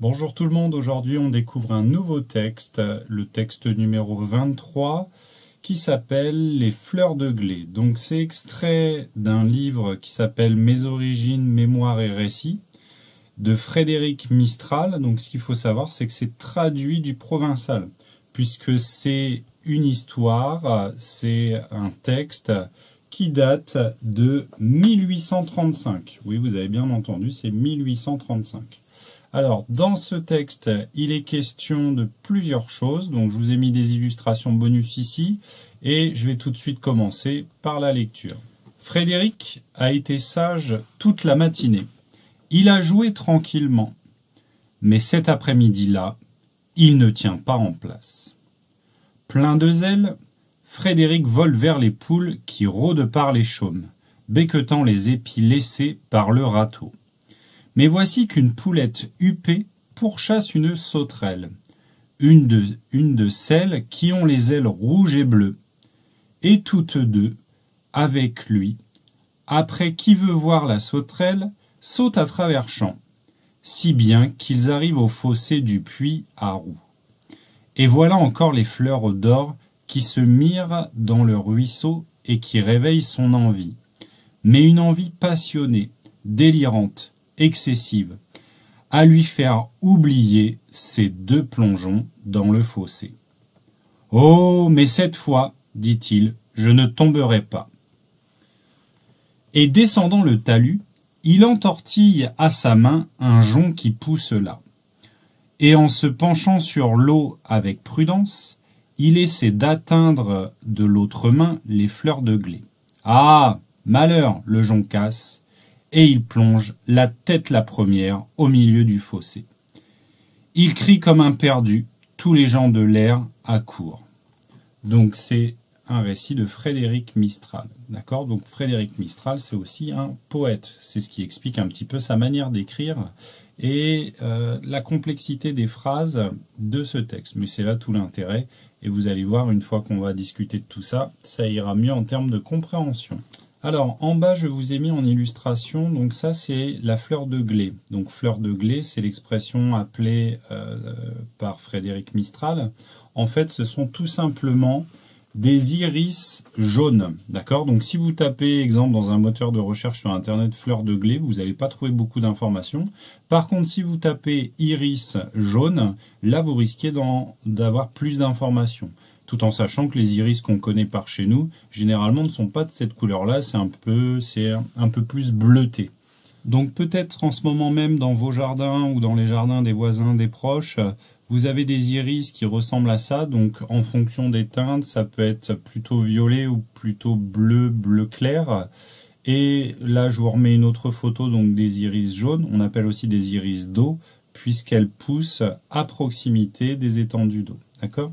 Bonjour tout le monde, aujourd'hui on découvre un nouveau texte, le texte numéro 23 qui s'appelle Les fleurs de Glé. Donc c'est extrait d'un livre qui s'appelle Mes origines, mémoire et récits de Frédéric Mistral. Donc ce qu'il faut savoir c'est que c'est traduit du provençal puisque c'est une histoire, c'est un texte qui date de 1835. Oui, vous avez bien entendu, c'est 1835. Alors, dans ce texte, il est question de plusieurs choses. Donc, je vous ai mis des illustrations bonus ici. Et je vais tout de suite commencer par la lecture. Frédéric a été sage toute la matinée. Il a joué tranquillement. Mais cet après-midi-là, il ne tient pas en place. Plein de zèle, Frédéric vole vers les poules qui rôdent par les chaumes, becquetant les épis laissés par le râteau. Mais voici qu'une poulette huppée pourchasse une sauterelle, une de celles qui ont les ailes rouges et bleues, et toutes deux, avec lui, après qui veut voir la sauterelle, sautent à travers champs, si bien qu'ils arrivent au fossé du puits à roux. Et voilà encore les fleurs d'or qui se mirent dans le ruisseau et qui réveillent son envie, mais une envie passionnée, délirante, excessive, à lui faire oublier ses deux plongeons dans le fossé. « Oh, mais cette fois, dit-il, je ne tomberai pas. » Et descendant le talus, il entortille à sa main un jonc qui pousse là. Et en se penchant sur l'eau avec prudence, il essaie d'atteindre de l'autre main les fleurs de Glé. Ah, malheur, le jonc casse, et il plonge la tête la première au milieu du fossé. Il crie comme un perdu, tous les gens de l'air accourent. Donc c'est un récit de Frédéric Mistral. D'accord ? Donc Frédéric Mistral, c'est aussi un poète. C'est ce qui explique un petit peu sa manière d'écrire et la complexité des phrases de ce texte. Mais c'est là tout l'intérêt. Et vous allez voir, une fois qu'on va discuter de tout ça, ça ira mieux en termes de compréhension. Alors, en bas, je vous ai mis en illustration, donc ça, c'est la fleur de Glé. Donc, fleur de Glé, c'est l'expression appelée par Frédéric Mistral. En fait, ce sont tout simplement des iris jaunes, d'accord? Donc, si vous tapez, exemple, dans un moteur de recherche sur Internet, fleur de Glé, vous n'allez pas trouver beaucoup d'informations. Par contre, si vous tapez iris jaune, là, vous risquez d'avoir plus d'informations. Tout en sachant que les iris qu'on connaît par chez nous, généralement ne sont pas de cette couleur-là, c'est un peu plus bleuté. Donc peut-être en ce moment même dans vos jardins ou dans les jardins des voisins, des proches, vous avez des iris qui ressemblent à ça, donc en fonction des teintes, ça peut être plutôt violet ou plutôt bleu clair. Et là, je vous remets une autre photo donc des iris jaunes, on appelle aussi des iris d'eau, puisqu'elles poussent à proximité des étendues d'eau, d'accord ?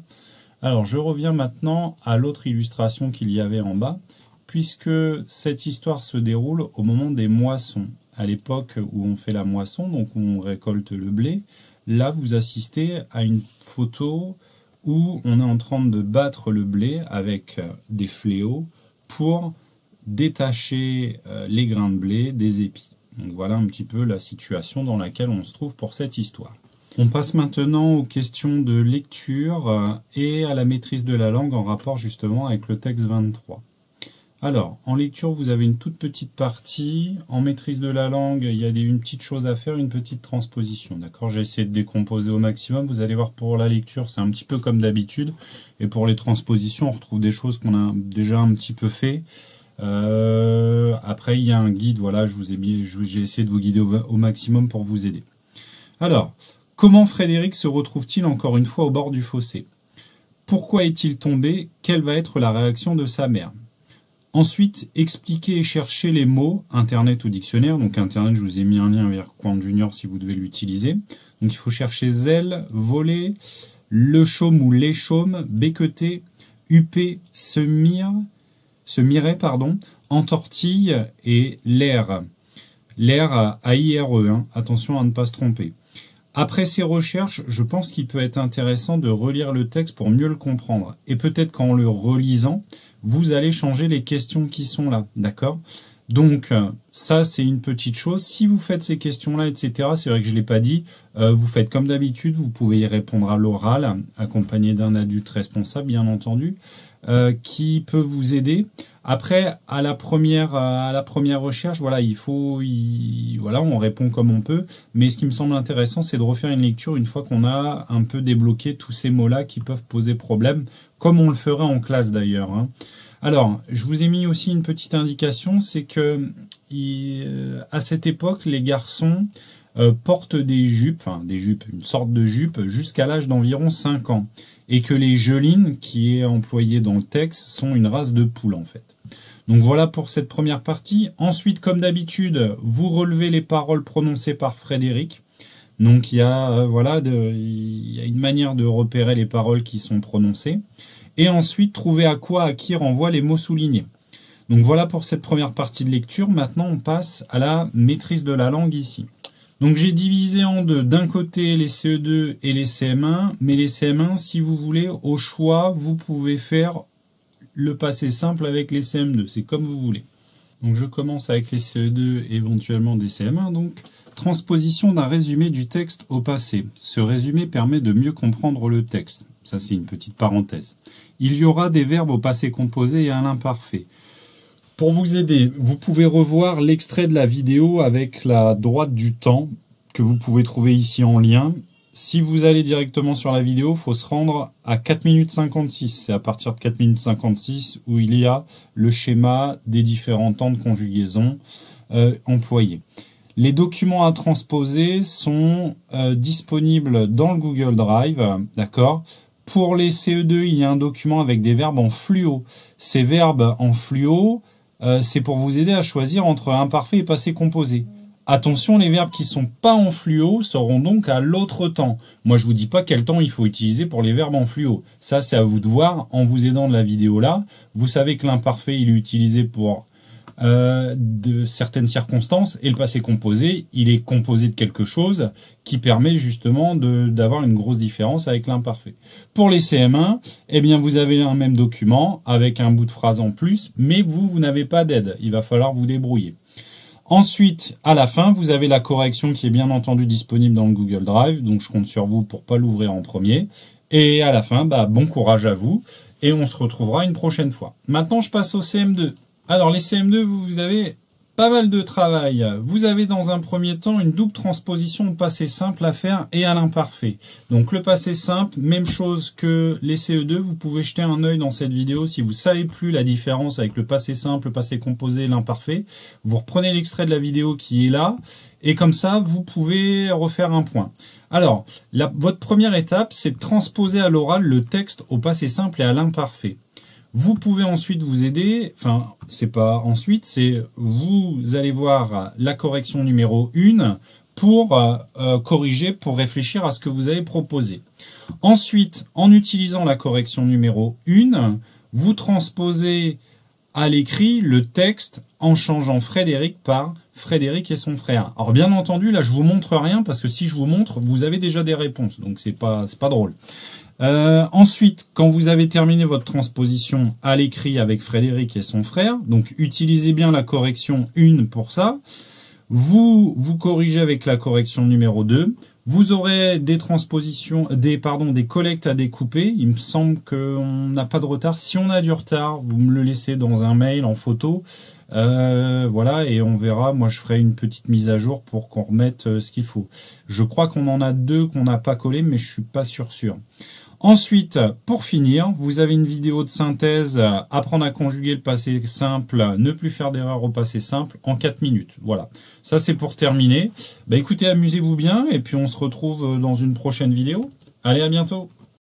Alors, je reviens maintenant à l'autre illustration qu'il y avait en bas, puisque cette histoire se déroule au moment des moissons. À l'époque où on fait la moisson, donc où on récolte le blé, là, vous assistez à une photo où on est en train de battre le blé avec des fléaux pour détacher les grains de blé des épis. Donc voilà un petit peu la situation dans laquelle on se trouve pour cette histoire. On passe maintenant aux questions de lecture et à la maîtrise de la langue en rapport justement avec le texte 23. Alors, en lecture, vous avez une toute petite partie. En maîtrise de la langue, il y a une petite chose à faire, une petite transposition. D'accord ? J'ai essayé de décomposer au maximum. Vous allez voir pour la lecture, c'est un petit peu comme d'habitude. Et pour les transpositions, on retrouve des choses qu'on a déjà un petit peu fait. Après, il y a un guide. Voilà, j'ai essayé de vous guider au maximum pour vous aider. Alors, comment Frédéric se retrouve-t-il encore une fois au bord du fossé? Pourquoi est-il tombé? Quelle va être la réaction de sa mère? Ensuite, expliquer et chercher les mots, Internet ou dictionnaire. Donc Internet, je vous ai mis un lien vers Quant Junior si vous devez l'utiliser. Donc il faut chercher zèle, voler, le chaume ou les chaumes, becqueter, huppé, se mirer, entortille et l'air. L'air A-I-R-E, hein. Attention à ne pas se tromper. Après ces recherches, je pense qu'il peut être intéressant de relire le texte pour mieux le comprendre. Et peut-être qu'en le relisant, vous allez changer les questions qui sont là, d'accord? Donc, ça, c'est une petite chose. Si vous faites ces questions-là, etc., c'est vrai que je ne l'ai pas dit, vous faites comme d'habitude, vous pouvez y répondre à l'oral, accompagné d'un adulte responsable, bien entendu, qui peut vous aider. Après, à la première recherche, voilà, voilà, on répond comme on peut. Mais ce qui me semble intéressant, c'est de refaire une lecture une fois qu'on a un peu débloqué tous ces mots-là qui peuvent poser problème, comme on le ferait en classe d'ailleurs, hein. Alors, je vous ai mis aussi une petite indication, c'est que à cette époque, les garçons portent des jupes, une sorte de jupe, jusqu'à l'âge d'environ 5 ans. Et que les gelines, qui est employé dans le texte, sont une race de poules en fait. Donc voilà pour cette première partie. Ensuite, comme d'habitude, vous relevez les paroles prononcées par Frédéric. Donc il y a, il y a une manière de repérer les paroles qui sont prononcées. Et ensuite, trouver à qui renvoient les mots soulignés. Donc voilà pour cette première partie de lecture. Maintenant, on passe à la maîtrise de la langue ici. Donc j'ai divisé en deux, d'un côté les CE2 et les CM1, mais les CM1, si vous voulez, au choix, vous pouvez faire le passé simple avec les CM2, c'est comme vous voulez. Donc je commence avec les CE2 et éventuellement des CM1. Donc, transposition d'un résumé du texte au passé. Ce résumé permet de mieux comprendre le texte. Ça c'est une petite parenthèse. Il y aura des verbes au passé composé et à l'imparfait. Pour vous aider, vous pouvez revoir l'extrait de la vidéo avec la droite du temps que vous pouvez trouver ici en lien. Si vous allez directement sur la vidéo, il faut se rendre à 4 minutes 56. C'est à partir de 4 minutes 56 où il y a le schéma des différents temps de conjugaison employés. Les documents à transposer sont disponibles dans le Google Drive, d'accord ? Pour les CE2, il y a un document avec des verbes en fluo. Ces verbes en fluo, c'est pour vous aider à choisir entre imparfait et passé composé. Attention, les verbes qui ne sont pas en fluo seront donc à l'autre temps. Moi, je ne vous dis pas quel temps il faut utiliser pour les verbes en fluo. Ça, c'est à vous de voir en vous aidant de la vidéo là. Vous savez que l'imparfait, il est utilisé pour de certaines circonstances et le passé composé, il est composé de quelque chose qui permet justement d'avoir une grosse différence avec l'imparfait. Pour les CM1, eh bien vous avez un même document avec un bout de phrase en plus, mais vous n'avez pas d'aide, il va falloir vous débrouiller. Ensuite, à la fin, vous avez la correction qui est bien entendu disponible dans le Google Drive, donc je compte sur vous pour pas l'ouvrir en premier. Et à la fin, bon courage à vous et on se retrouvera une prochaine fois. Maintenant, je passe au CM2. Alors les CM2, vous avez pas mal de travail. Vous avez dans un premier temps une double transposition au passé simple à faire et à l'imparfait. Donc le passé simple, même chose que les CE2, vous pouvez jeter un œil dans cette vidéo si vous ne savez plus la différence avec le passé simple, le passé composé et l'imparfait. Vous reprenez l'extrait de la vidéo qui est là et comme ça vous pouvez refaire un point. Alors, votre première étape, c'est de transposer à l'oral le texte au passé simple et à l'imparfait. Vous pouvez ensuite vous aider, enfin, c'est pas ensuite, c'est vous allez voir la correction numéro 1 pour corriger, pour réfléchir à ce que vous avez proposé. Ensuite, en utilisant la correction numéro 1, vous transposez à l'écrit le texte en changeant Frédéric par Frédéric et son frère. Alors bien entendu, là je vous montre rien parce que si je vous montre, vous avez déjà des réponses, donc c'est pas drôle. Ensuite, quand vous avez terminé votre transposition à l'écrit avec Frédéric et son frère, donc utilisez bien la correction 1 pour ça, vous corrigez avec la correction numéro 2, vous aurez des transpositions, des collectes à découper, il me semble qu'on n'a pas de retard, si on a du retard, vous me le laissez dans un mail en photo, voilà, et on verra, moi je ferai une petite mise à jour pour qu'on remette ce qu'il faut. Je crois qu'on en a 2 qu'on n'a pas collé, mais je suis pas sûr. Ensuite, pour finir, vous avez une vidéo de synthèse, apprendre à conjuguer le passé simple, ne plus faire d'erreur au passé simple en 4 minutes. Voilà, ça c'est pour terminer. Écoutez, amusez-vous bien et puis on se retrouve dans une prochaine vidéo. Allez, à bientôt.